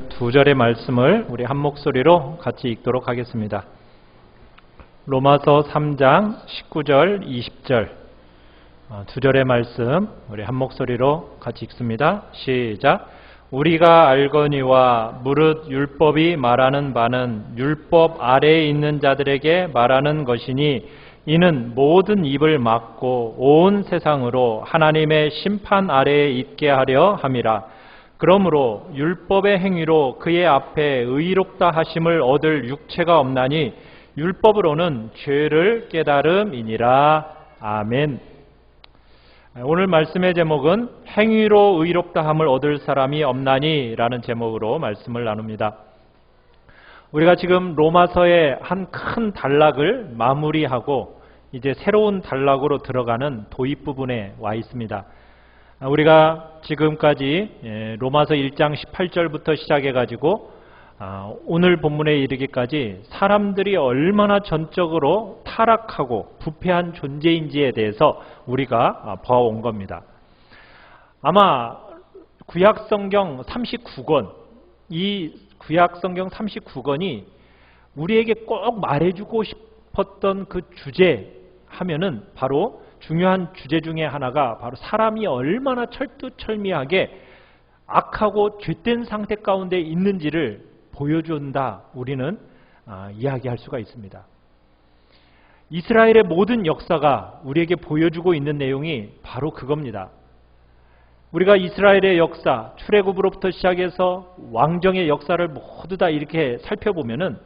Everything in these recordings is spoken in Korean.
두 절의 말씀을 우리 한 목소리로 같이 읽도록 하겠습니다. 로마서 3장 19절, 20절 두 절의 말씀 우리 한 목소리로 같이 읽습니다. 시작. 우리가 알거니와 무릇 율법이 말하는 바는 율법 아래에 있는 자들에게 말하는 것이니 이는 모든 입을 막고 온 세상으로 하나님의 심판 아래에 있게 하려 함이라. 그러므로 율법의 행위로 그의 앞에 의롭다 하심을 얻을 육체가 없나니 율법으로는 죄를 깨달음이니라. 아멘. 오늘 말씀의 제목은 행위로 의롭다함을 얻을 사람이 없나니 라는 제목으로 말씀을 나눕니다. 우리가 지금 로마서의 한 큰 단락을 마무리하고 이제 새로운 단락으로 들어가는 도입 부분에 와 있습니다. 우리가 지금까지 로마서 1장 18절부터 시작해가지고 오늘 본문에 이르기까지 사람들이 얼마나 전적으로 타락하고 부패한 존재인지에 대해서 우리가 봐온 겁니다. 아마 구약성경 39권, 이 구약성경 39권이 우리에게 꼭 말해주고 싶었던 그 주제 하면은 바로 중요한 주제 중에 하나가 바로 사람이 얼마나 철두철미하게 악하고 죄된 상태 가운데 있는지를 보여준다. 우리는 이야기할 수가 있습니다. 이스라엘의 모든 역사가 우리에게 보여주고 있는 내용이 바로 그겁니다. 우리가 이스라엘의 역사, 출애굽으로부터 시작해서 왕정의 역사를 모두 다 이렇게 살펴보면은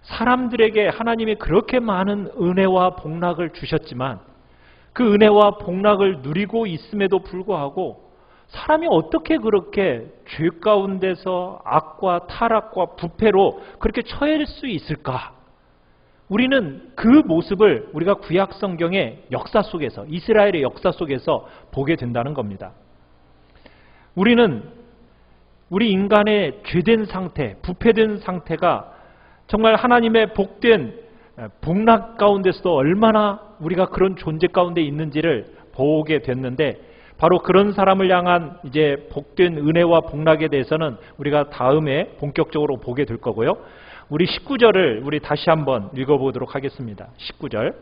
사람들에게 하나님이 그렇게 많은 은혜와 복락을 주셨지만 그 은혜와 복락을 누리고 있음에도 불구하고 사람이 어떻게 그렇게 죄 가운데서 악과 타락과 부패로 그렇게 처할 수 있을까? 우리는 그 모습을 우리가 구약 성경의 역사 속에서, 이스라엘의 역사 속에서 보게 된다는 겁니다. 우리는 우리 인간의 죄된 상태, 부패된 상태가 정말 하나님의 복된 복락 가운데서도 얼마나 우리가 그런 존재 가운데 있는지를 보게 됐는데 바로 그런 사람을 향한 이제 복된 은혜와 복락에 대해서는 우리가 다음에 본격적으로 보게 될 거고요. 우리 19절을 우리 다시 한번 읽어보도록 하겠습니다. 19절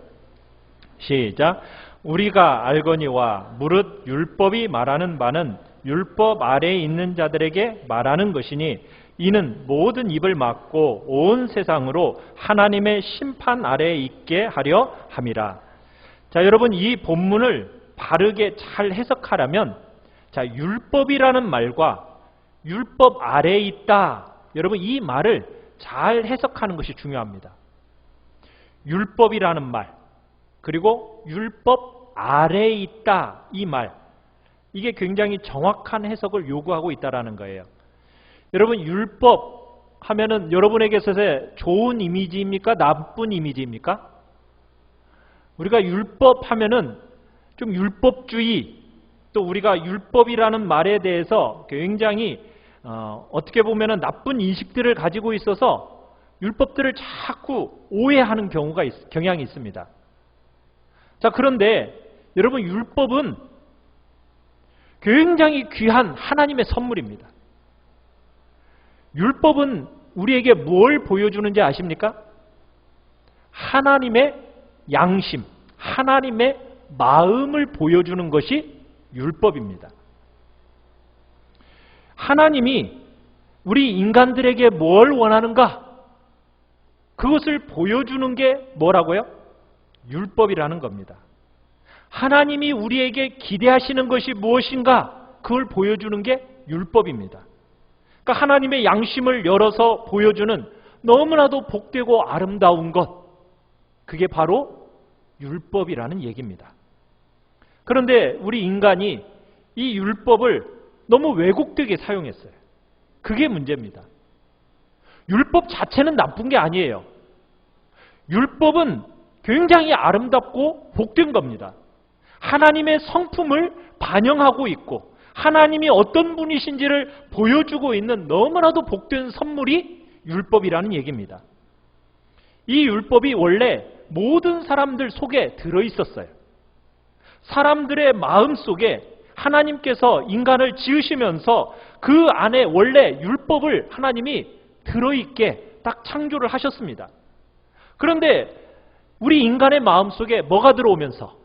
시작. 우리가 알거니와 무릇 율법이 말하는 바는 율법 아래에 있는 자들에게 말하는 것이니 이는 모든 입을 막고 온 세상으로 하나님의 심판 아래에 있게 하려 함이라. 자, 여러분 이 본문을 바르게 잘 해석하려면 자, 율법이라는 말과 율법 아래에 있다. 여러분 이 말을 잘 해석하는 것이 중요합니다. 율법이라는 말 그리고 율법 아래에 있다. 이 말 이게 굉장히 정확한 해석을 요구하고 있다는 거예요. 여러분 율법 하면은 여러분에게 있어서 좋은 이미지입니까? 나쁜 이미지입니까? 우리가 율법 하면은 좀 율법주의 또 우리가 율법이라는 말에 대해서 굉장히 어떻게 보면은 나쁜 인식들을 가지고 있어서 율법들을 자꾸 오해하는 경향이 있습니다. 자, 그런데 여러분 율법은 굉장히 귀한 하나님의 선물입니다. 율법은 우리에게 뭘 보여주는지 아십니까? 하나님의 양심, 하나님의 마음을 보여주는 것이 율법입니다. 하나님이 우리 인간들에게 뭘 원하는가? 그것을 보여주는 게 뭐라고요? 율법이라는 겁니다. 하나님이 우리에게 기대하시는 것이 무엇인가? 그걸 보여주는 게 율법입니다. 그러니까 하나님의 양심을 열어서 보여주는 너무나도 복되고 아름다운 것, 그게 바로 율법이라는 얘기입니다. 그런데 우리 인간이 이 율법을 너무 왜곡되게 사용했어요. 그게 문제입니다. 율법 자체는 나쁜 게 아니에요. 율법은 굉장히 아름답고 복된 겁니다. 하나님의 성품을 반영하고 있고 하나님이 어떤 분이신지를 보여주고 있는 너무나도 복된 선물이 율법이라는 얘기입니다. 이 율법이 원래 모든 사람들 속에 들어있었어요. 사람들의 마음 속에 하나님께서 인간을 지으시면서 그 안에 원래 율법을 하나님이 들어있게 딱 창조를 하셨습니다. 그런데 우리 인간의 마음속에 뭐가 들어오면서,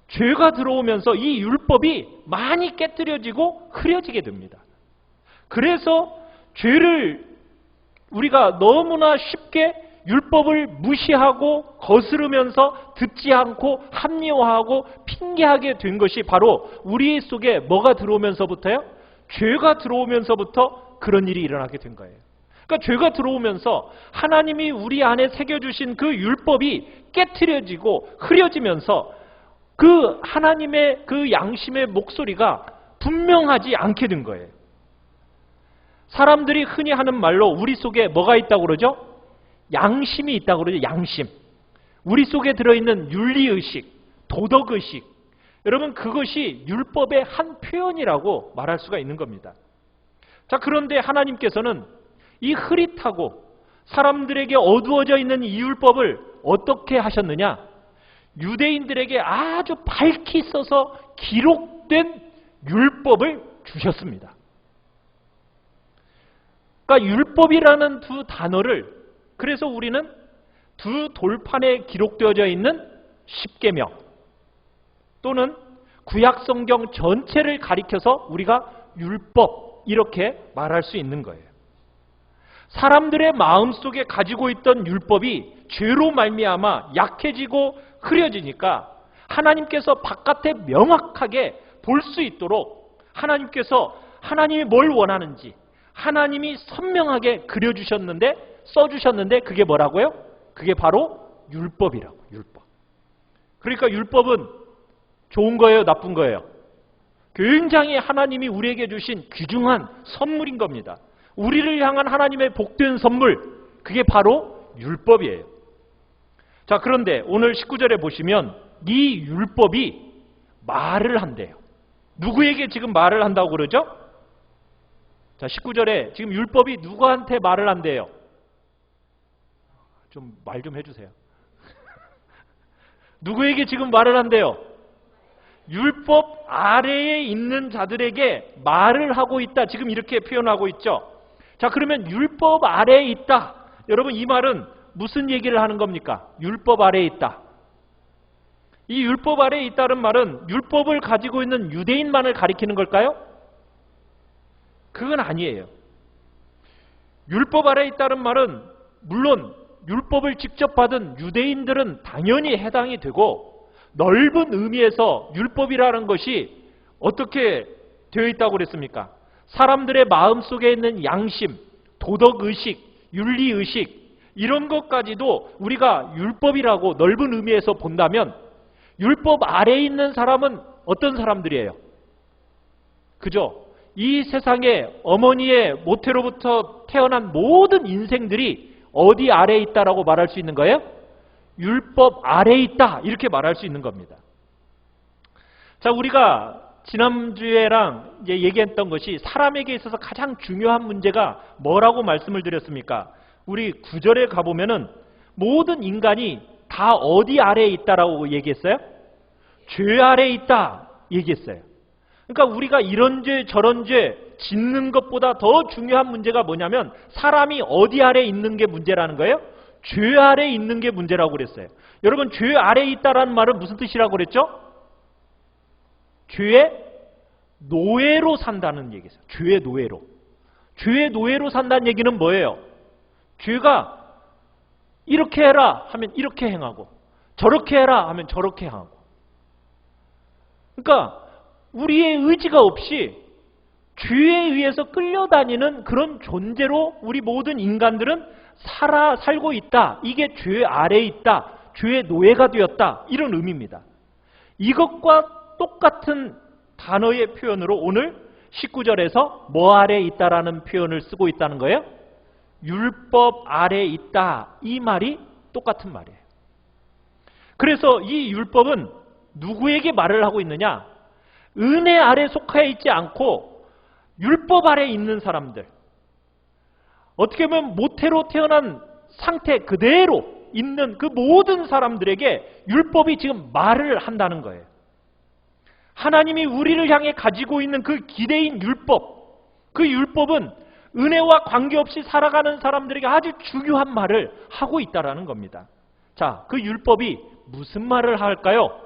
죄가 들어오면서 이 율법이 많이 깨뜨려지고 흐려지게 됩니다. 그래서 죄를 우리가 너무나 쉽게 율법을 무시하고 거스르면서 듣지 않고 합리화하고 핑계하게 된 것이 바로 우리 속에 뭐가 들어오면서부터요? 죄가 들어오면서부터 그런 일이 일어나게 된 거예요. 그러니까 죄가 들어오면서 하나님이 우리 안에 새겨주신 그 율법이 깨트려지고 흐려지면서 그 하나님의 그 양심의 목소리가 분명하지 않게 된 거예요. 사람들이 흔히 하는 말로 우리 속에 뭐가 있다고 그러죠? 양심이 있다고 그러죠. 양심. 우리 속에 들어있는 윤리의식, 도덕의식. 여러분, 그것이 율법의 한 표현이라고 말할 수가 있는 겁니다. 자, 그런데 하나님께서는 이 흐릿하고 사람들에게 어두워져 있는 이 율법을 어떻게 하셨느냐? 유대인들에게 아주 밝히 써서 기록된 율법을 주셨습니다. 그러니까 율법이라는 두 단어를, 그래서 우리는 두 돌판에 기록되어져 있는 십계명 또는 구약 성경 전체를 가리켜서 우리가 율법 이렇게 말할 수 있는 거예요. 사람들의 마음속에 가지고 있던 율법이 죄로 말미암아 약해지고 흐려지니까 하나님께서 바깥에 명확하게 볼 수 있도록 하나님께서 하나님이 뭘 원하는지 하나님이 선명하게 그려주셨는데, 써주셨는데 그게 뭐라고요? 그게 바로 율법이라고. 율법. 그러니까 율법은 좋은 거예요? 나쁜 거예요? 굉장히 하나님이 우리에게 주신 귀중한 선물인 겁니다. 우리를 향한 하나님의 복된 선물, 그게 바로 율법이에요. 자, 그런데 오늘 19절에 보시면 이 율법이 말을 한대요. 누구에게 지금 말을 한다고 그러죠? 자, 19절에 지금 율법이 누구한테 말을 한대요? 좀 말 좀 해주세요. 누구에게 지금 말을 한대요? 율법 아래에 있는 자들에게 말을 하고 있다. 지금 이렇게 표현하고 있죠. 자, 그러면 율법 아래에 있다. 여러분, 이 말은 무슨 얘기를 하는 겁니까? 율법 아래에 있다. 이 율법 아래에 있다는 말은 율법을 가지고 있는 유대인만을 가리키는 걸까요? 그건 아니에요. 율법 아래에 있다는 말은 물론 율법을 직접 받은 유대인들은 당연히 해당이 되고, 넓은 의미에서 율법이라는 것이 어떻게 되어 있다고 그랬습니까? 사람들의 마음속에 있는 양심, 도덕의식, 윤리의식 이런 것까지도 우리가 율법이라고 넓은 의미에서 본다면 율법 아래에 있는 사람은 어떤 사람들이에요? 그죠? 이 세상에 어머니의 모태로부터 태어난 모든 인생들이 어디 아래에 있다라고 말할 수 있는 거예요? 율법 아래에 있다, 이렇게 말할 수 있는 겁니다. 자, 우리가 지난주에랑 이제 얘기했던 것이 사람에게 있어서 가장 중요한 문제가 뭐라고 말씀을 드렸습니까? 우리 9절에 가보면은 모든 인간이 다 어디 아래에 있다라고 얘기했어요? 죄 아래에 있다 얘기했어요. 그러니까 우리가 이런 죄 저런 죄 짓는 것보다 더 중요한 문제가 뭐냐면 사람이 어디 아래에 있는 게 문제라는 거예요? 죄 아래에 있는 게 문제라고 그랬어요. 여러분, 죄 아래에 있다라는 말은 무슨 뜻이라고 그랬죠? 죄의 노예로 산다는 얘기예요. 죄의 노예로. 죄의 노예로 산다는 얘기는 뭐예요? 죄가 이렇게 해라 하면 이렇게 행하고 저렇게 해라 하면 저렇게 행하고. 그러니까 우리의 의지가 없이 죄에 의해서 끌려다니는 그런 존재로 우리 모든 인간들은 살고 있다. 이게 죄 아래에 있다. 죄의 노예가 되었다. 이런 의미입니다. 이것과 똑같은 단어의 표현으로 오늘 19절에서 뭐 아래에 있다라는 표현을 쓰고 있다는 거예요? 율법 아래에 있다. 이 말이 똑같은 말이에요. 그래서 이 율법은 누구에게 말을 하고 있느냐? 은혜 아래 속하여 있지 않고 율법 아래에 있는 사람들, 어떻게 보면 모태로 태어난 상태 그대로 있는 그 모든 사람들에게 율법이 지금 말을 한다는 거예요. 하나님이 우리를 향해 가지고 있는 그 기대인 율법, 그 율법은 은혜와 관계없이 살아가는 사람들에게 아주 중요한 말을 하고 있다라는 겁니다. 자, 그 율법이 무슨 말을 할까요?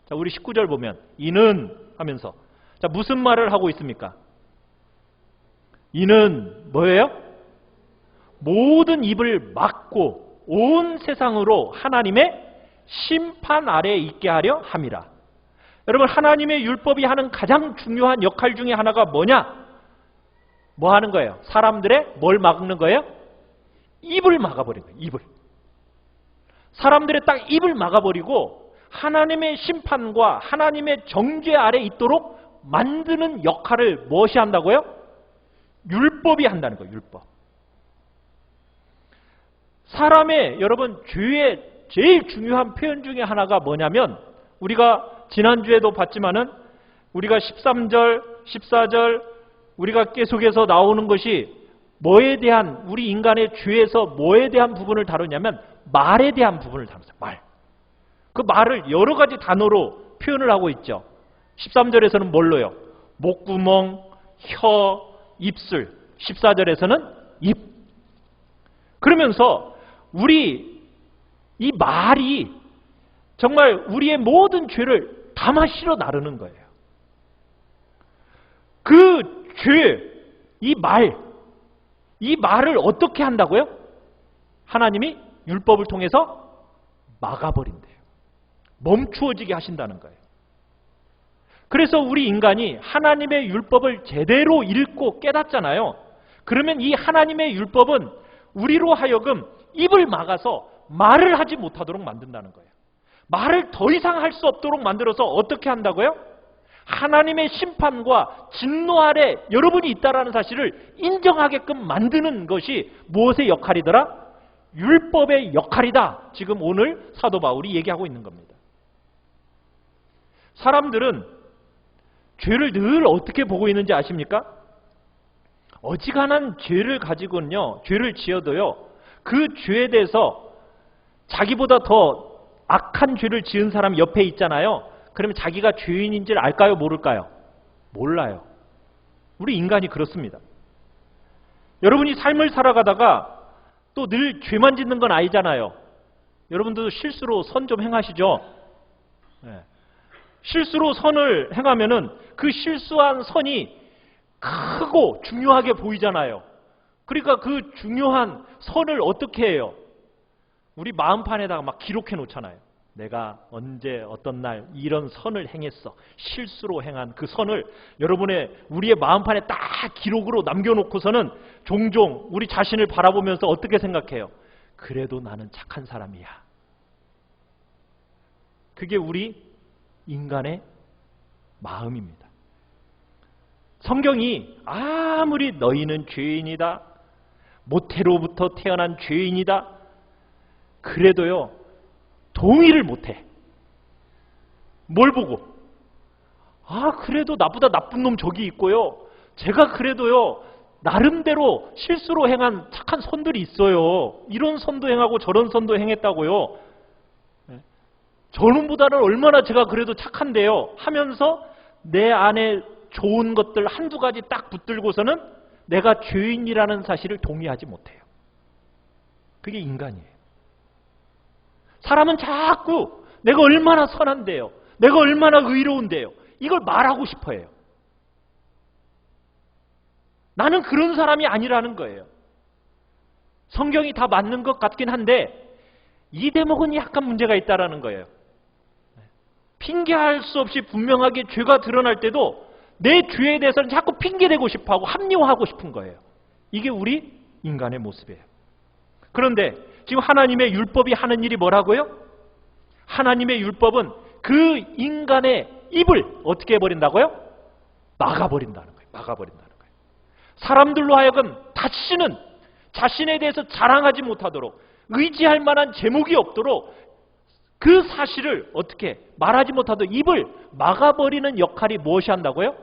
자, 우리 19절 보면 이는 하면서 자, 무슨 말을 하고 있습니까? 이는 뭐예요? 모든 입을 막고 온 세상으로 하나님의 심판 아래에 있게 하려 함이라. 여러분, 하나님의 율법이 하는 가장 중요한 역할 중에 하나가 뭐냐? 뭐 하는 거예요? 사람들의 뭘 막는 거예요? 입을 막아버리는 거예요. 입을. 사람들의 딱 입을 막아버리고 하나님의 심판과 하나님의 정죄 아래 있도록 만드는 역할을 무엇이 한다고요? 율법이 한다는 거예요. 율법. 사람의 여러분 죄의 제일 중요한 표현 중에 하나가 뭐냐면 우리가 지난주에도 봤지만은 우리가 13절, 14절 우리가 계속해서 나오는 것이 뭐에 대한 우리 인간의 죄에서 뭐에 대한 부분을 다루냐면 말에 대한 부분을 다루죠. 말. 그 말을 여러 가지 단어로 표현을 하고 있죠. 13절에서는 뭘로요? 목구멍, 혀, 입술. 14절에서는 입. 그러면서 우리 이 말이 정말 우리의 모든 죄를 담아 실어 나르는 거예요. 그 죄, 이 말을 어떻게 한다고요? 하나님이 율법을 통해서 막아버린대요. 멈추어지게 하신다는 거예요. 그래서 우리 인간이 하나님의 율법을 제대로 읽고 깨닫잖아요. 그러면 이 하나님의 율법은 우리로 하여금 입을 막아서 말을 하지 못하도록 만든다는 거예요. 말을 더 이상 할 수 없도록 만들어서 어떻게 한다고요? 하나님의 심판과 진노 아래 여러분이 있다라는 사실을 인정하게끔 만드는 것이 무엇의 역할이더라? 율법의 역할이다. 지금 오늘 사도 바울이 얘기하고 있는 겁니다. 사람들은 죄를 늘 어떻게 보고 있는지 아십니까? 어지간한 죄를 가지고는요, 죄를 지어도요, 그 죄에 대해서 자기보다 더 악한 죄를 지은 사람이 옆에 있잖아요. 그러면 자기가 죄인인지를 알까요? 모를까요? 몰라요. 우리 인간이 그렇습니다. 여러분이 삶을 살아가다가 또 늘 죄만 짓는 건 아니잖아요. 여러분들도 실수로 선 좀 행하시죠? 네. 실수로 선을 행하면은 그 실수한 선이 크고 중요하게 보이잖아요. 그러니까 그 중요한 선을 어떻게 해요? 우리 마음판에다가 막 기록해 놓잖아요. 내가 언제 어떤 날 이런 선을 행했어. 실수로 행한 그 선을 우리의 마음판에 딱 기록으로 남겨놓고서는 종종 우리 자신을 바라보면서 어떻게 생각해요? 그래도 나는 착한 사람이야. 그게 우리 인간의 마음입니다. 성경이 아무리 너희는 죄인이다, 모태로부터 태어난 죄인이다, 그래도요 동의를 못해. 뭘 보고? 그래도 나보다 나쁜 놈 저기 있고요, 제가 그래도요 나름대로 실수로 행한 착한 선들이 있어요. 이런 선도 행하고 저런 선도 행했다고요. 저놈보다는 얼마나 제가 그래도 착한데요 하면서 내 안에 좋은 것들 한두 가지 딱 붙들고서는 내가 죄인이라는 사실을 동의하지 못해요. 그게 인간이에요. 사람은 자꾸 내가 얼마나 선한데요, 내가 얼마나 의로운데요, 이걸 말하고 싶어 해요. 나는 그런 사람이 아니라는 거예요. 성경이 다 맞는 것 같긴 한데 이 대목은 약간 문제가 있다라는 거예요. 핑계할 수 없이 분명하게 죄가 드러날 때도 내 죄에 대해서는 자꾸 핑계대고 싶어하고 합리화하고 싶은 거예요. 이게 우리 인간의 모습이에요. 그런데 지금 하나님의 율법이 하는 일이 뭐라고요? 하나님의 율법은 그 인간의 입을 어떻게 해버린다고요? 막아버린다는 거예요. 막아버린다는 거예요. 사람들로 하여금 다시는 자신에 대해서 자랑하지 못하도록, 의지할 만한 제목이 없도록 그 사실을 어떻게 말하지 못하도록 입을 막아버리는 역할이 무엇이 한다고요?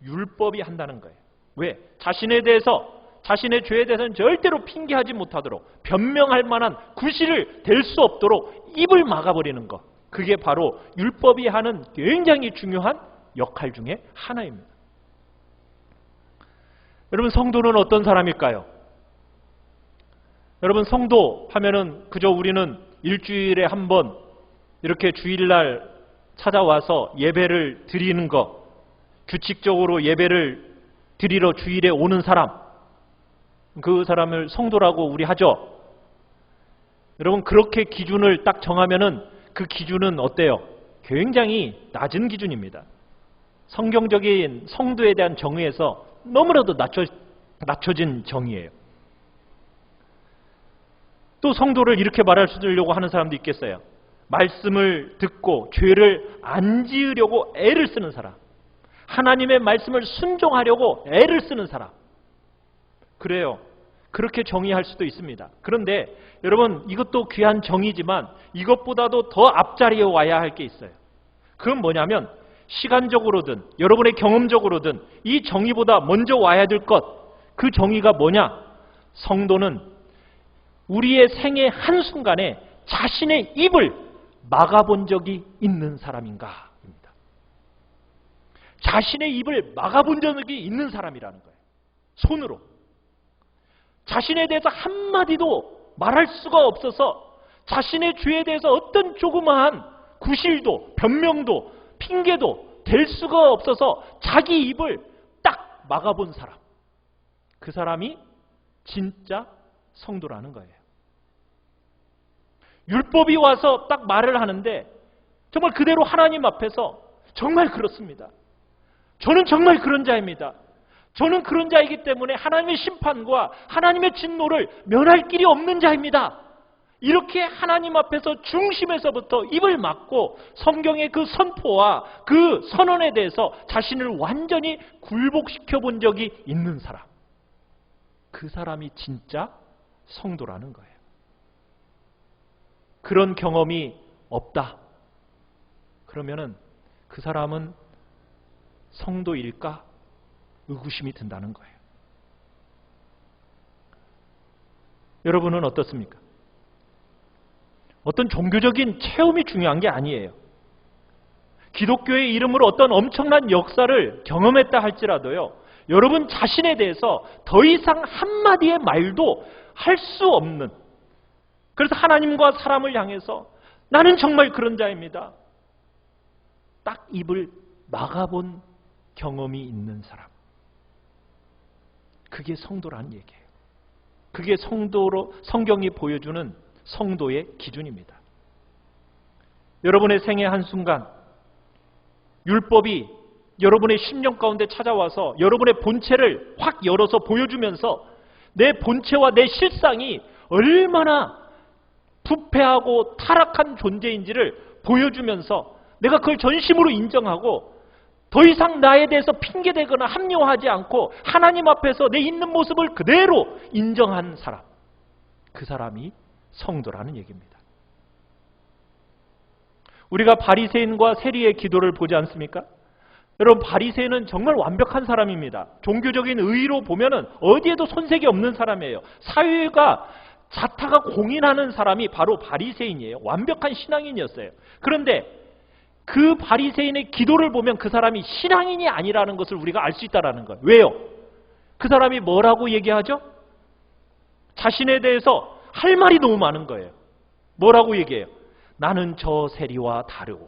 율법이 한다는 거예요. 왜? 자신에 대해서, 자신의 죄에 대해서는 절대로 핑계하지 못하도록, 변명할 만한 구실을 댈 수 없도록 입을 막아버리는 것. 그게 바로 율법이 하는 굉장히 중요한 역할 중에 하나입니다. 여러분, 성도는 어떤 사람일까요? 여러분, 성도 하면은 그저 우리는 일주일에 한 번 이렇게 주일날 찾아와서 예배를 드리는 것, 규칙적으로 예배를 드리러 주일에 오는 사람, 그 사람을 성도라고 우리 하죠. 여러분, 그렇게 기준을 딱 정하면은 그 기준은 어때요? 굉장히 낮은 기준입니다. 성경적인 성도에 대한 정의에서 너무나도 낮춰진 정의예요. 또 성도를 이렇게 말하려고 하는 사람도 있겠어요. 말씀을 듣고 죄를 안 지으려고 애를 쓰는 사람, 하나님의 말씀을 순종하려고 애를 쓰는 사람. 그래요. 그렇게 정의할 수도 있습니다. 그런데 여러분, 이것도 귀한 정의지만 이것보다도 더 앞자리에 와야 할 게 있어요. 그건 뭐냐면 시간적으로든 여러분의 경험적으로든 이 정의보다 먼저 와야 될 것, 그 정의가 뭐냐? 성도는 우리의 생애 한순간에 자신의 입을 막아본 적이 있는 사람인가? 입니다. 자신의 입을 막아본 적이 있는 사람이라는 거예요. 손으로. 자신에 대해서 한마디도 말할 수가 없어서 자신의 죄에 대해서 어떤 조그마한 구실도, 변명도, 핑계도 될 수가 없어서 자기 입을 딱 막아본 사람. 그 사람이 진짜 성도라는 거예요. 율법이 와서 딱 말을 하는데 정말 그대로 하나님 앞에서 정말 그렇습니다. 저는 정말 그런 자입니다. 저는 그런 자이기 때문에 하나님의 심판과 하나님의 진노를 면할 길이 없는 자입니다. 이렇게 하나님 앞에서 중심에서부터 입을 막고 성경의 그 선포와 그 선언에 대해서 자신을 완전히 굴복시켜 본 적이 있는 사람. 그 사람이 진짜 성도라는 거예요. 그런 경험이 없다. 그러면은 그 사람은 성도일까? 의구심이 든다는 거예요. 여러분은 어떻습니까? 어떤 종교적인 체험이 중요한 게 아니에요. 기독교의 이름으로 어떤 엄청난 역사를 경험했다 할지라도요, 여러분 자신에 대해서 더 이상 한마디의 말도 할 수 없는, 그래서 하나님과 사람을 향해서 나는 정말 그런 자입니다. 딱 입을 막아본 경험이 있는 사람. 그게 성도라는 얘기예요. 그게 성도로 성경이 보여주는 성도의 기준입니다. 여러분의 생애 한순간 율법이 여러분의 심령 가운데 찾아와서 여러분의 본체를 확 열어서 보여주면서 내 본체와 내 실상이 얼마나 부패하고 타락한 존재인지를 보여주면서 내가 그걸 전심으로 인정하고 더 이상 나에 대해서 핑계대거나 합리화하지 않고 하나님 앞에서 내 있는 모습을 그대로 인정한 사람, 그 사람이 성도라는 얘기입니다. 우리가 바리새인과 세리의 기도를 보지 않습니까? 여러분, 바리새인은 정말 완벽한 사람입니다. 종교적인 의의로 보면은 어디에도 손색이 없는 사람이에요. 사회가 자타가 공인하는 사람이 바로 바리새인이에요. 완벽한 신앙인이었어요. 그런데 그 바리새인의 기도를 보면 그 사람이 신앙인이 아니라는 것을 우리가 알 수 있다는 거예요. 왜요? 그 사람이 뭐라고 얘기하죠? 자신에 대해서 할 말이 너무 많은 거예요. 뭐라고 얘기해요? 나는 저 세리와 다르오며,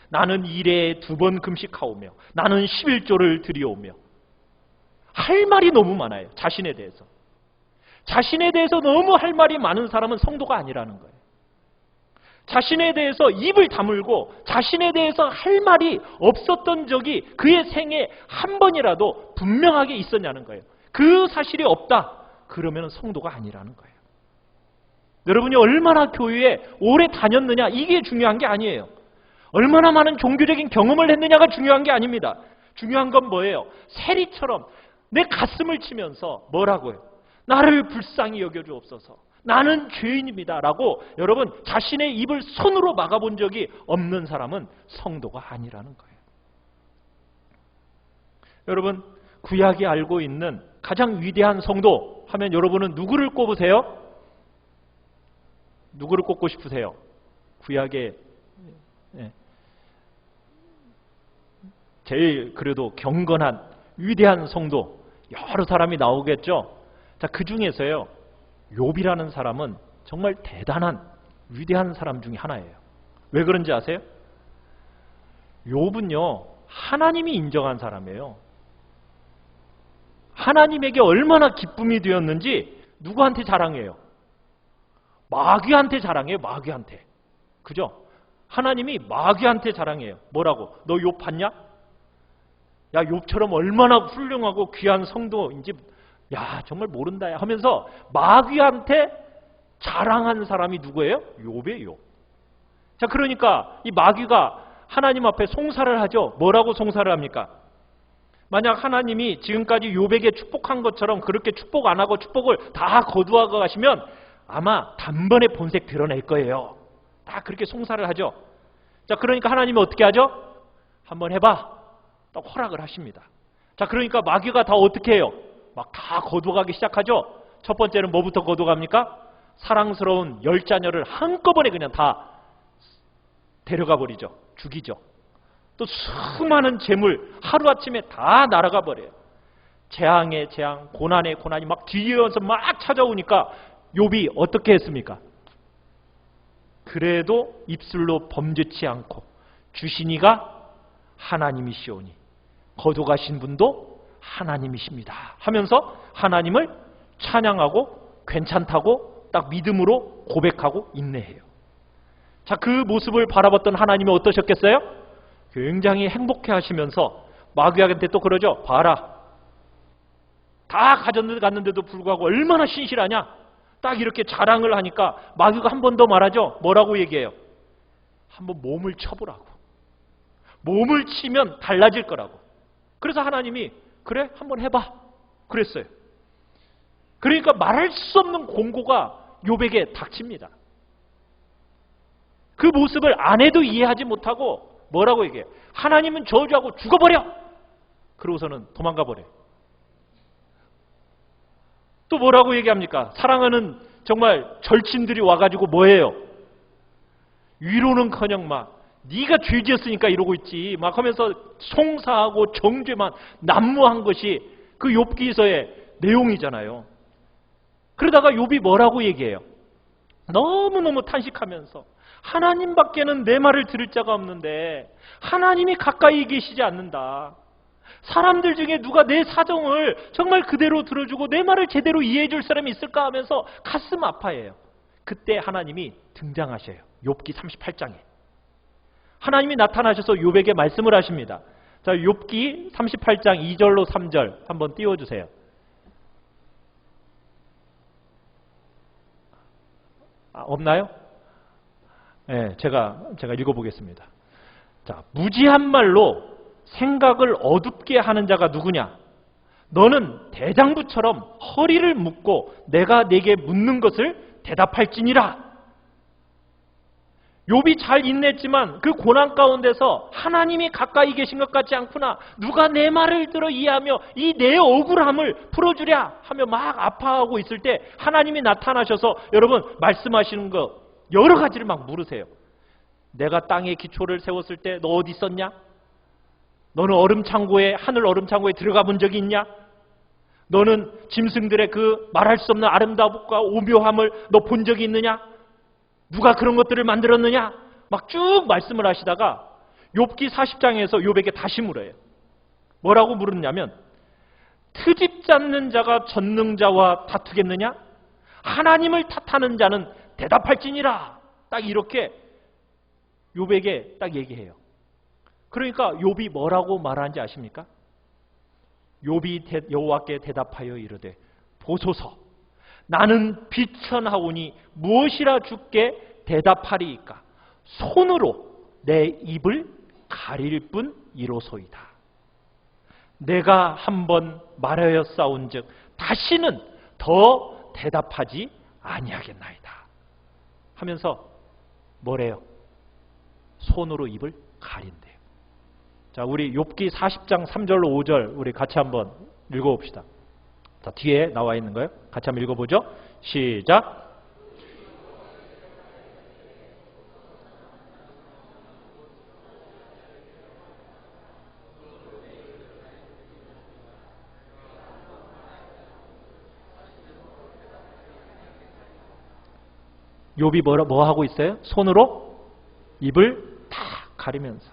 나는 일에 2번 금식하오며, 나는 11조를 드리오며. 할 말이 너무 많아요. 자신에 대해서. 자신에 대해서 너무 할 말이 많은 사람은 성도가 아니라는 거예요. 자신에 대해서 입을 다물고 자신에 대해서 할 말이 없었던 적이 그의 생에 한 번이라도 분명하게 있었냐는 거예요. 그 사실이 없다. 그러면 성도가 아니라는 거예요. 여러분이 얼마나 교회에 오래 다녔느냐, 이게 중요한 게 아니에요. 얼마나 많은 종교적인 경험을 했느냐가 중요한 게 아닙니다. 중요한 건 뭐예요? 세리처럼 내 가슴을 치면서 뭐라고요? 나를 불쌍히 여겨주옵소서. 나는 죄인입니다. 라고 여러분 자신의 입을 손으로 막아본 적이 없는 사람은 성도가 아니라는 거예요. 여러분, 구약이 알고 있는 가장 위대한 성도 하면 여러분은 누구를 꼽으세요? 누구를 꼽고 싶으세요? 구약의 제일 그래도 경건한 위대한 성도 여러 사람이 나오겠죠. 자, 그 중에서요, 욥이라는 사람은 정말 대단한 위대한 사람 중에 하나예요. 왜 그런지 아세요? 욥은요, 하나님이 인정한 사람이에요. 하나님에게 얼마나 기쁨이 되었는지 누구한테 자랑해요? 마귀한테 자랑해요. 마귀한테. 그죠? 하나님이 마귀한테 자랑해요. 뭐라고? 너 욥 봤냐? 야, 욥처럼 얼마나 훌륭하고 귀한 성도인지 야, 정말 모른다 하면서 마귀한테 자랑한 사람이 누구예요? 욥이에요. 자, 그러니까 이 마귀가 하나님 앞에 송사를 하죠. 뭐라고 송사를 합니까? 만약 하나님이 지금까지 욥에게 축복한 것처럼 그렇게 축복 안 하고 축복을 다 거두어가 가시면 아마 단번에 본색 드러낼 거예요. 다 그렇게 송사를 하죠. 자, 그러니까 하나님이 어떻게 하죠? 한번 해봐. 딱 허락을 하십니다. 자, 그러니까 마귀가 다 어떻게 해요? 막 다 거두어가기 시작하죠. 첫 번째는 뭐부터 거두어갑니까? 사랑스러운 열 자녀를 한꺼번에 그냥 다 데려가 버리죠. 죽이죠. 또 수많은 재물 하루아침에 다 날아가 버려요. 재앙에 재앙, 고난에 고난이 막 뒤이어서 막 찾아오니까 욥이 어떻게 했습니까? 그래도 입술로 범죄치 않고 주시니가 하나님이시오니 거두가신 분도 하나님이십니다 하면서 하나님을 찬양하고 괜찮다고 딱 믿음으로 고백하고 인내해요. 자, 그 모습을 바라봤던 하나님이 어떠셨겠어요? 굉장히 행복해 하시면서 마귀한테 또 그러죠. 봐라. 다 가졌는데도 불구하고 얼마나 신실하냐? 딱 이렇게 자랑을 하니까 마귀가 한 번 더 말하죠. 뭐라고 얘기해요? 한번 몸을 쳐보라고. 몸을 치면 달라질 거라고. 그래서 하나님이 그래? 한번 해봐. 그랬어요. 그러니까 말할 수 없는 공고가 욥에게 닥칩니다. 그 모습을 아내도 이해하지 못하고 뭐라고 얘기해요? 하나님은 저주하고 죽어버려! 그러고서는 도망가 버려요. 또 뭐라고 얘기합니까? 사랑하는 정말 절친들이 와가지고 뭐예요? 위로는커녕 막 네가 죄지었으니까 이러고 있지 막 하면서 송사하고 정죄만 난무한 것이 그 욥기서의 내용이잖아요. 그러다가 욥이 뭐라고 얘기해요? 너무너무 탄식하면서 하나님밖에는 내 말을 들을 자가 없는데 하나님이 가까이 계시지 않는다. 사람들 중에 누가 내 사정을 정말 그대로 들어주고 내 말을 제대로 이해해 줄 사람이 있을까 하면서 가슴 아파해요. 그때 하나님이 등장하셔요. 욥기 38장에. 하나님이 나타나셔서 욥에게 말씀을 하십니다. 자, 욥기 38장 2절로 3절 한번 띄워주세요. 없나요? 네, 제가 읽어보겠습니다. 자, 무지한 말로 생각을 어둡게 하는 자가 누구냐? 너는 대장부처럼 허리를 묶고 내가 네게 묻는 것을 대답할지니라. 욥이 잘 인내했지만 그 고난 가운데서 하나님이 가까이 계신 것 같지 않구나. 누가 내 말을 들어 이해하며 이 내 억울함을 풀어주랴 하며 막 아파하고 있을 때 하나님이 나타나셔서 여러분 말씀하시는 거 여러 가지를 막 물으세요. 내가 땅에 기초를 세웠을 때 너 어디 있었냐? 너는 하늘 얼음창고에 들어가 본 적이 있냐? 너는 짐승들의 그 말할 수 없는 아름다움과 오묘함을 너 본 적이 있느냐? 누가 그런 것들을 만들었느냐? 막 쭉 말씀을 하시다가 욥기 40장에서 욥에게 다시 물어요. 뭐라고 물었냐면 트집 잡는 자가 전능자와 다투겠느냐? 하나님을 탓하는 자는 대답할지니라. 딱 이렇게 욥에게 딱 얘기해요. 그러니까 욥이 뭐라고 말하는지 아십니까? 욥이 여호와께 대답하여 이르되 보소서 나는 비천하오니 무엇이라 주께 대답하리이까? 손으로 내 입을 가릴 뿐 이로소이다. 내가 한번 말하여 싸운즉 다시는 더 대답하지 아니하겠나이다. 하면서 뭐래요? 손으로 입을 가린대요. 자, 우리 욥기 40장 3절로 5절 우리 같이 한번 읽어봅시다. 자, 뒤에 나와 있는 거예요. 같이 한번 읽어보죠. 시작. 욥이 뭐 하고 있어요? 손으로 입을 다 가리면서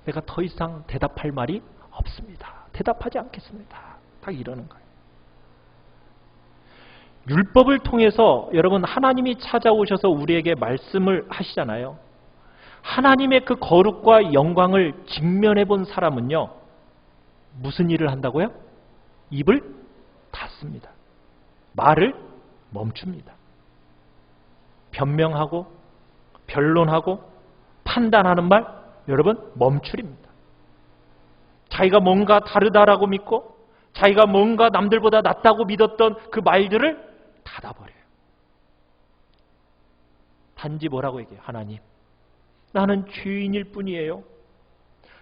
내가 더 이상 대답할 말이 없습니다. 대답하지 않겠습니다. 딱 이러는 거예요. 율법을 통해서 여러분 하나님이 찾아오셔서 우리에게 말씀을 하시잖아요. 하나님의 그 거룩과 영광을 직면해 본 사람은요. 무슨 일을 한다고요? 입을 닫습니다. 말을 멈춥니다. 변명하고 변론하고 판단하는 말 여러분 멈추립니다. 자기가 뭔가 다르다라고 믿고 자기가 뭔가 남들보다 낫다고 믿었던 그 말들을 닫아버려요. 단지 뭐라고 얘기해요? 하나님, 나는 죄인일 뿐이에요.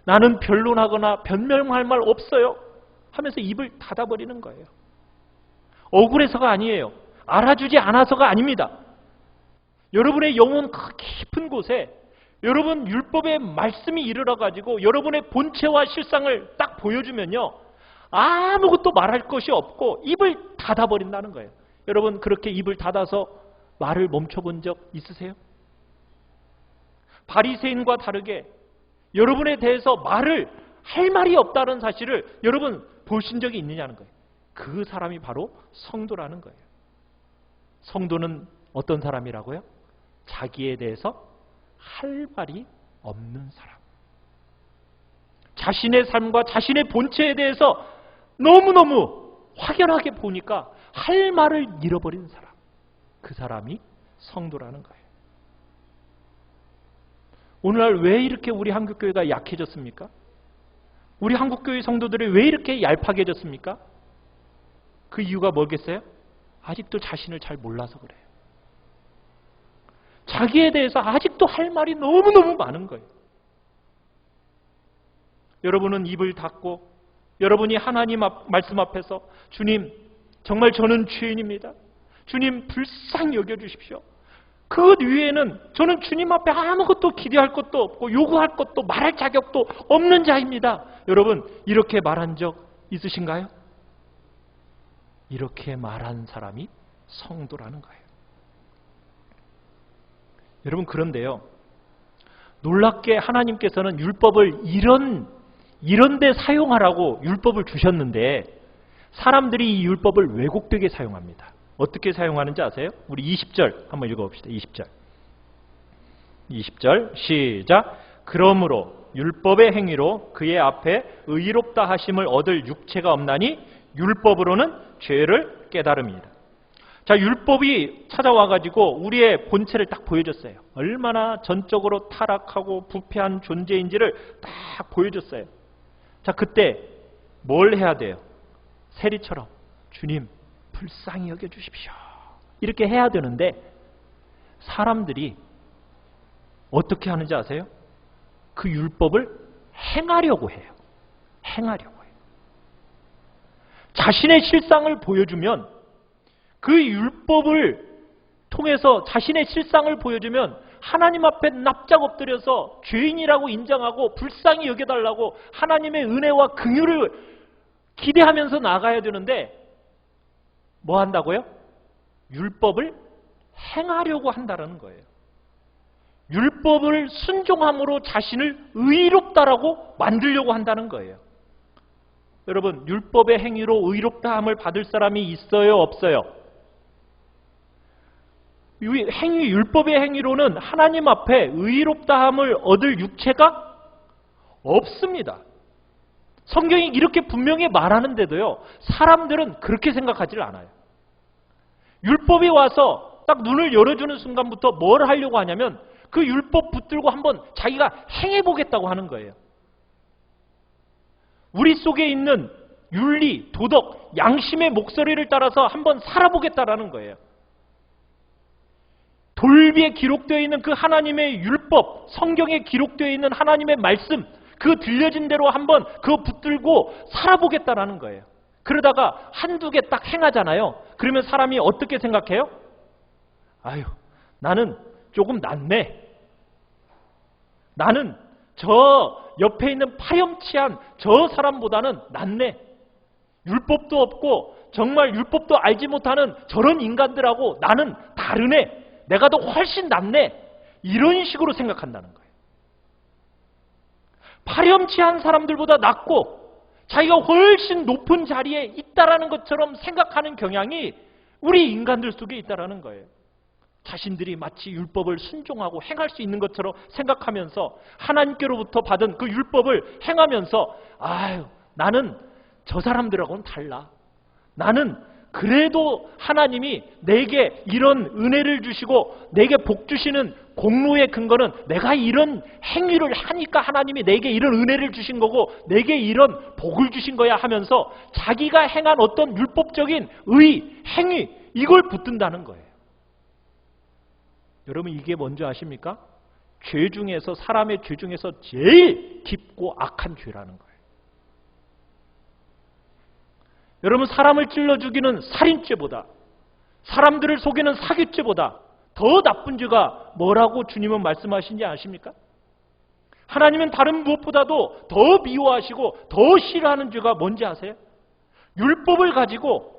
나는 변론하거나 변명할 말 없어요. 하면서 입을 닫아버리는 거예요. 억울해서가 아니에요. 알아주지 않아서가 아닙니다. 여러분의 영혼 깊은 곳에 여러분 율법의 말씀이 이르러가지고 여러분의 본체와 실상을 딱 보여주면요. 아무것도 말할 것이 없고 입을 닫아버린다는 거예요. 여러분 그렇게 입을 닫아서 말을 멈춰본 적 있으세요? 바리새인과 다르게 여러분에 대해서 말을 할 말이 없다는 사실을 여러분 보신 적이 있느냐는 거예요. 그 사람이 바로 성도라는 거예요. 성도는 어떤 사람이라고요? 자기에 대해서 할 말이 없는 사람. 자신의 삶과 자신의 본체에 대해서 너무너무 확연하게 보니까 할 말을 잃어버린 사람. 그 사람이 성도라는 거예요. 오늘날 왜 이렇게 우리 한국교회가 약해졌습니까? 우리 한국교회 성도들이 왜 이렇게 얄팍해졌습니까? 그 이유가 뭐겠어요? 아직도 자신을 잘 몰라서 그래요. 자기에 대해서 아직도 할 말이 너무너무 많은 거예요. 여러분은 입을 닫고 여러분이 하나님 말씀 앞에서 주님, 정말 저는 죄인입니다. 주님 불쌍히 여겨주십시오. 그 위에는 저는 주님 앞에 아무것도 기대할 것도 없고 요구할 것도 말할 자격도 없는 자입니다. 여러분 이렇게 말한 적 있으신가요? 이렇게 말한 사람이 성도라는 거예요. 여러분 그런데요. 놀랍게 하나님께서는 율법을 이런 데 사용하라고 율법을 주셨는데 사람들이 이 율법을 왜곡되게 사용합니다. 어떻게 사용하는지 아세요? 우리 20절 한번 읽어봅시다. 20절 시작. 그러므로 율법의 행위로 그의 앞에 의롭다 하심을 얻을 육체가 없나니 율법으로는 죄를 깨달음이다. 자, 율법이 찾아와가지고 우리의 본체를 딱 보여줬어요. 얼마나 전적으로 타락하고 부패한 존재인지를 딱 보여줬어요. 자, 그때 뭘 해야 돼요? 세리처럼 주님 불쌍히 여겨주십시오. 이렇게 해야 되는데 사람들이 어떻게 하는지 아세요? 그 율법을 행하려고 해요. 행하려고 해요. 자신의 실상을 보여주면 그 율법을 통해서 자신의 실상을 보여주면 하나님 앞에 납작 엎드려서 죄인이라고 인정하고 불쌍히 여겨달라고 하나님의 은혜와 긍휼을 기대하면서 나가야 되는데 뭐 한다고요? 율법을 행하려고 한다는 거예요. 율법을 순종함으로 자신을 의롭다라고 만들려고 한다는 거예요. 여러분 율법의 행위로 의롭다함을 받을 사람이 있어요? 없어요? 율법의 행위로는 하나님 앞에 의롭다함을 얻을 육체가 없습니다. 성경이 이렇게 분명히 말하는데도요. 사람들은 그렇게 생각하지 않아요. 율법이 와서 딱 눈을 열어주는 순간부터 뭘 하려고 하냐면 그 율법 붙들고 한번 자기가 행해보겠다고 하는 거예요. 우리 속에 있는 윤리, 도덕, 양심의 목소리를 따라서 한번 살아보겠다라는 거예요. 돌비에 기록되어 있는 그 하나님의 율법, 성경에 기록되어 있는 하나님의 말씀, 그 들려진 대로 한번 그거 붙들고 살아보겠다라는 거예요. 그러다가 한두 개 딱 행하잖아요. 그러면 사람이 어떻게 생각해요? 아유, 나는 조금 낫네. 나는 저 옆에 있는 파렴치한 저 사람보다는 낫네. 율법도 없고 정말 율법도 알지 못하는 저런 인간들하고 나는 다르네. 내가 더 훨씬 낫네. 이런 식으로 생각한다는 거예요. 파렴치한 사람들보다 낫고 자기가 훨씬 높은 자리에 있다라는 것처럼 생각하는 경향이 우리 인간들 속에 있다라는 거예요. 자신들이 마치 율법을 순종하고 행할 수 있는 것처럼 생각하면서 하나님께로부터 받은 그 율법을 행하면서 아유, 나는 저 사람들하고는 달라. 나는 그래도 하나님이 내게 이런 은혜를 주시고 내게 복 주시는 공로의 근거는 내가 이런 행위를 하니까 하나님이 내게 이런 은혜를 주신 거고 내게 이런 복을 주신 거야 하면서 자기가 행한 어떤 율법적인 행위 이걸 붙든다는 거예요. 여러분 이게 뭔지 아십니까? 죄 중에서 사람의 죄 중에서 제일 깊고 악한 죄라는 거예요. 여러분 사람을 찔러 죽이는 살인죄보다 사람들을 속이는 사기죄보다 더 나쁜 죄가 뭐라고 주님은 말씀하신지 아십니까? 하나님은 다른 무엇보다도 더 미워하시고 더 싫어하는 죄가 뭔지 아세요? 율법을 가지고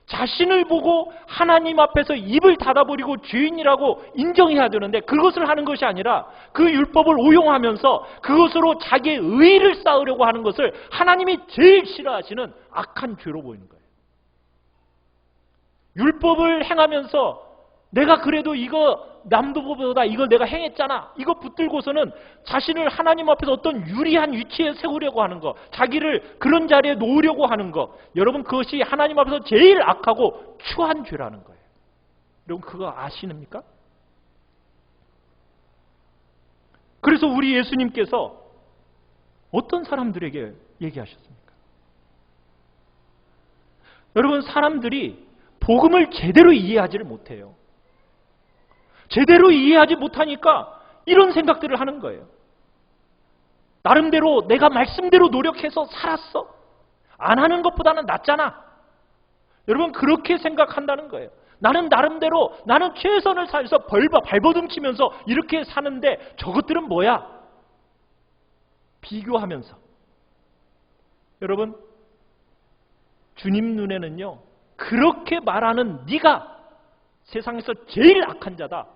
자신을 보고 하나님 앞에서 입을 닫아버리고 죄인이라고 인정해야 되는데 그것을 하는 것이 아니라 그 율법을 오용하면서 그것으로 자기의 의의를 쌓으려고 하는 것을 하나님이 제일 싫어하시는 악한 죄로 보이는 거예요. 율법을 행하면서 내가 그래도 이거 남들보다 이걸 내가 행했잖아. 이거 붙들고서는 자신을 하나님 앞에서 어떤 유리한 위치에 세우려고 하는 거, 자기를 그런 자리에 놓으려고 하는 거, 여러분 그것이 하나님 앞에서 제일 악하고 추한 죄라는 거예요. 여러분 그거 아시십니까? 그래서 우리 예수님께서 어떤 사람들에게 얘기하셨습니까? 여러분 사람들이 복음을 제대로 이해하지를 못해요. 제대로 이해하지 못하니까 이런 생각들을 하는 거예요. 나름대로 내가 말씀대로 노력해서 살았어. 안 하는 것보다는 낫잖아. 여러분 그렇게 생각한다는 거예요. 나는 나름대로 나는 최선을 다해서 발버둥 치면서 이렇게 사는데 저것들은 뭐야? 비교하면서. 여러분 주님 눈에는요. 그렇게 말하는 네가 세상에서 제일 악한 자다.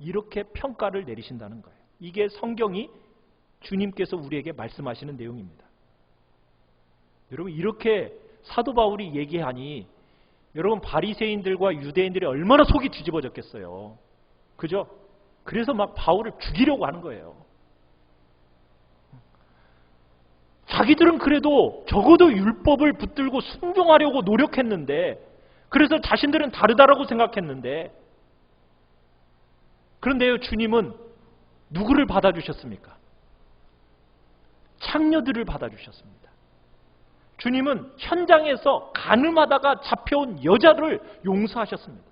이렇게 평가를 내리신다는 거예요. 이게 성경이 주님께서 우리에게 말씀하시는 내용입니다. 여러분 이렇게 사도 바울이 얘기하니 여러분 바리새인들과 유대인들이 얼마나 속이 뒤집어졌겠어요. 그죠? 그래서 막 바울을 죽이려고 하는 거예요. 자기들은 그래도 적어도 율법을 붙들고 순종하려고 노력했는데 그래서 자신들은 다르다라고 생각했는데 그런데요 주님은 누구를 받아주셨습니까? 창녀들을 받아주셨습니다. 주님은 현장에서 간음하다가 잡혀온 여자를 용서하셨습니다.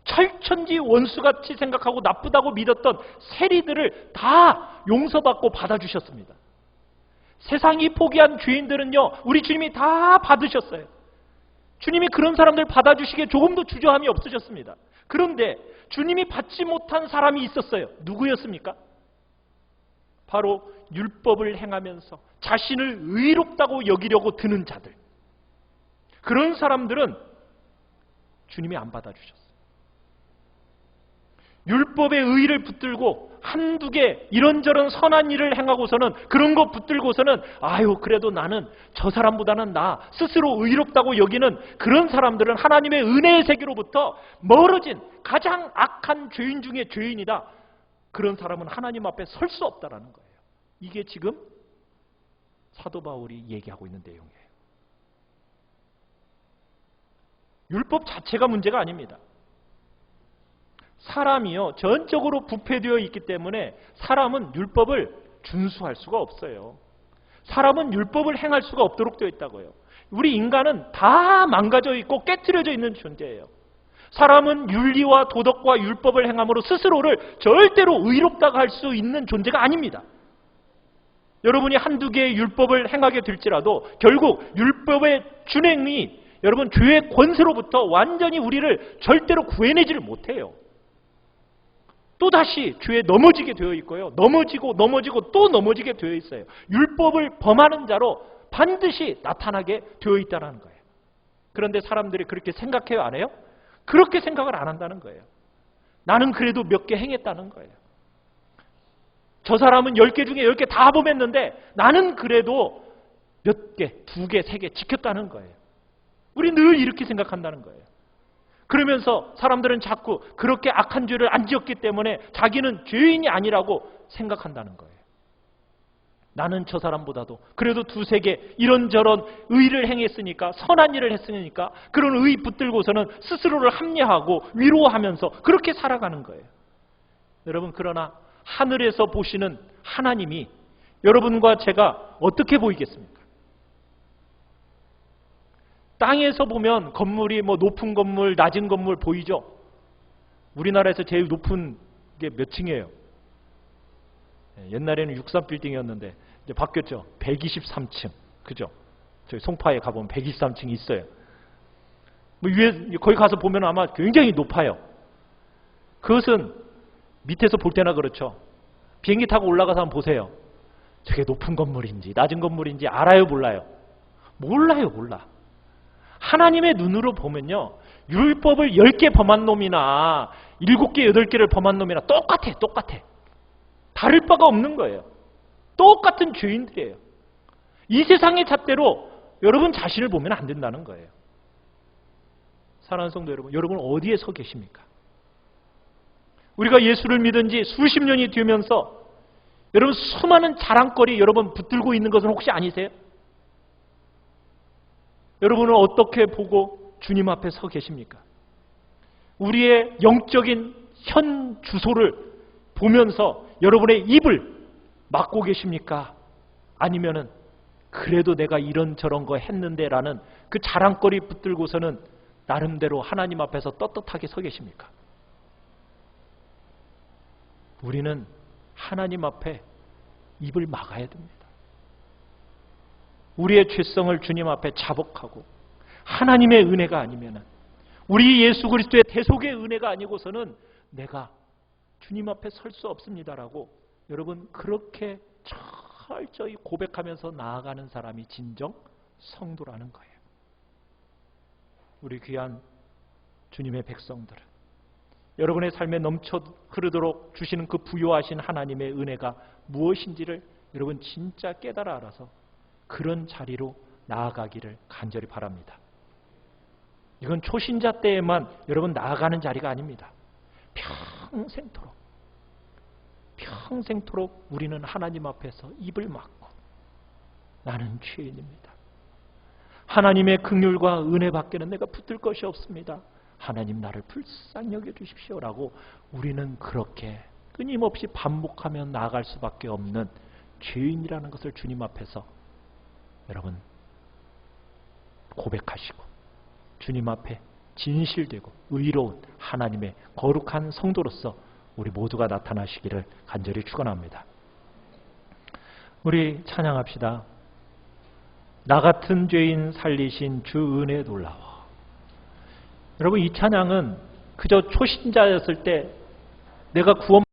철천지 원수같이 생각하고 나쁘다고 믿었던 세리들을 다 용서받고 받아주셨습니다. 세상이 포기한 죄인들은요 우리 주님이 다 받으셨어요. 주님이 그런 사람들 받아주시기에 조금도 주저함이 없으셨습니다. 그런데 주님이 받지 못한 사람이 있었어요. 누구였습니까? 바로 율법을 행하면서 자신을 의롭다고 여기려고 드는 자들. 그런 사람들은 주님이 안 받아주셨어요. 율법의 의의를 붙들고 한두 개 이런저런 선한 일을 행하고서는 그런 거 붙들고서는 아유 그래도 나는 저 사람보다는 나 스스로 의롭다고 여기는 그런 사람들은 하나님의 은혜의 세계로부터 멀어진 가장 악한 죄인 중에 죄인이다. 그런 사람은 하나님 앞에 설 수 없다라는 거예요. 이게 지금 사도 바울이 얘기하고 있는 내용이에요. 율법 자체가 문제가 아닙니다. 사람이요 전적으로 부패되어 있기 때문에 사람은 율법을 준수할 수가 없어요. 사람은 율법을 행할 수가 없도록 되어 있다고요. 우리 인간은 다 망가져 있고 깨트려져 있는 존재예요. 사람은 윤리와 도덕과 율법을 행함으로 스스로를 절대로 의롭다고 할 수 있는 존재가 아닙니다. 여러분이 한두 개의 율법을 행하게 될지라도 결국 율법의 준행이 여러분 죄의 권세로부터 완전히 우리를 절대로 구해내지를 못해요. 또다시 죄에 넘어지게 되어 있고요. 넘어지고 또 넘어지게 되어 있어요. 율법을 범하는 자로 반드시 나타나게 되어 있다는 거예요. 그런데 사람들이 그렇게 생각해요? 안 해요? 그렇게 생각을 안 한다는 거예요. 나는 그래도 몇 개 행했다는 거예요. 저 사람은 10개 중에 10개 다 범했는데 나는 그래도 몇 개, 2개, 3개 지켰다는 거예요. 우리 늘 이렇게 생각한다는 거예요. 그러면서 사람들은 자꾸 그렇게 악한 죄를 안 지었기 때문에 자기는 죄인이 아니라고 생각한다는 거예요. 나는 저 사람보다도 그래도 2, 3개 이런저런 의를 행했으니까, 선한 일을 했으니까 그런 의 붙들고서는 스스로를 합리화하고 위로하면서 그렇게 살아가는 거예요. 여러분, 그러나 하늘에서 보시는 하나님이 여러분과 제가 어떻게 보이겠습니까? 땅에서 보면 건물이 높은 건물, 낮은 건물 보이죠? 우리나라에서 제일 높은 게 몇 층이에요? 옛날에는 63빌딩이었는데 이제 바뀌었죠. 123층. 그죠? 저희 송파에 가보면 123층이 있어요. 위에 거기 가서 보면 아마 굉장히 높아요. 그것은 밑에서 볼 때나 그렇죠. 비행기 타고 올라가서 한번 보세요. 저게 높은 건물인지 낮은 건물인지 알아요, 몰라요? 몰라요, 몰라. 하나님의 눈으로 보면요, 율법을 10개 범한 놈이나 7개, 8개를 범한 놈이나 똑같아. 다를 바가 없는 거예요. 똑같은 죄인들이에요. 이 세상의 잣대로 여러분 자신을 보면 안 된다는 거예요. 사랑하는 성도 여러분 어디에 서 계십니까? 우리가 예수를 믿은 지 수십 년이 되면서 여러분 수많은 자랑거리 여러분 붙들고 있는 것은 혹시 아니세요? 여러분은 어떻게 보고 주님 앞에 서 계십니까? 우리의 영적인 현 주소를 보면서 여러분의 입을 막고 계십니까? 아니면은 그래도 내가 이런저런 거 했는데 라는 그 자랑거리 붙들고서는 나름대로 하나님 앞에서 떳떳하게 서 계십니까? 우리는 하나님 앞에 입을 막아야 됩니다. 우리의 죄성을 주님 앞에 자복하고 하나님의 은혜가 아니면은, 우리 예수 그리스도의 대속의 은혜가 아니고서는 내가 주님 앞에 설 수 없습니다라고 여러분 그렇게 철저히 고백하면서 나아가는 사람이 진정 성도라는 거예요. 우리 귀한 주님의 백성들은 여러분의 삶에 넘쳐 흐르도록 주시는 그 부요하신 하나님의 은혜가 무엇인지를 여러분 진짜 깨달아 알아서 그런 자리로 나아가기를 간절히 바랍니다. 이건 초신자 때에만 여러분 나아가는 자리가 아닙니다. 평생토록 우리는 하나님 앞에서 입을 막고 나는 죄인입니다. 하나님의 긍휼과 은혜 밖에는 내가 붙들 것이 없습니다. 하나님 나를 불쌍히 여겨주십시오라고 우리는 그렇게 끊임없이 반복하며 나아갈 수밖에 없는 죄인이라는 것을 주님 앞에서 여러분 고백하시고 주님 앞에 진실되고 의로운 하나님의 거룩한 성도로서 우리 모두가 나타나시기를 간절히 축원합니다. 우리 찬양합시다. 나 같은 죄인 살리신 주 은혜 놀라워. 여러분 이 찬양은 그저 초신자였을 때 내가 구원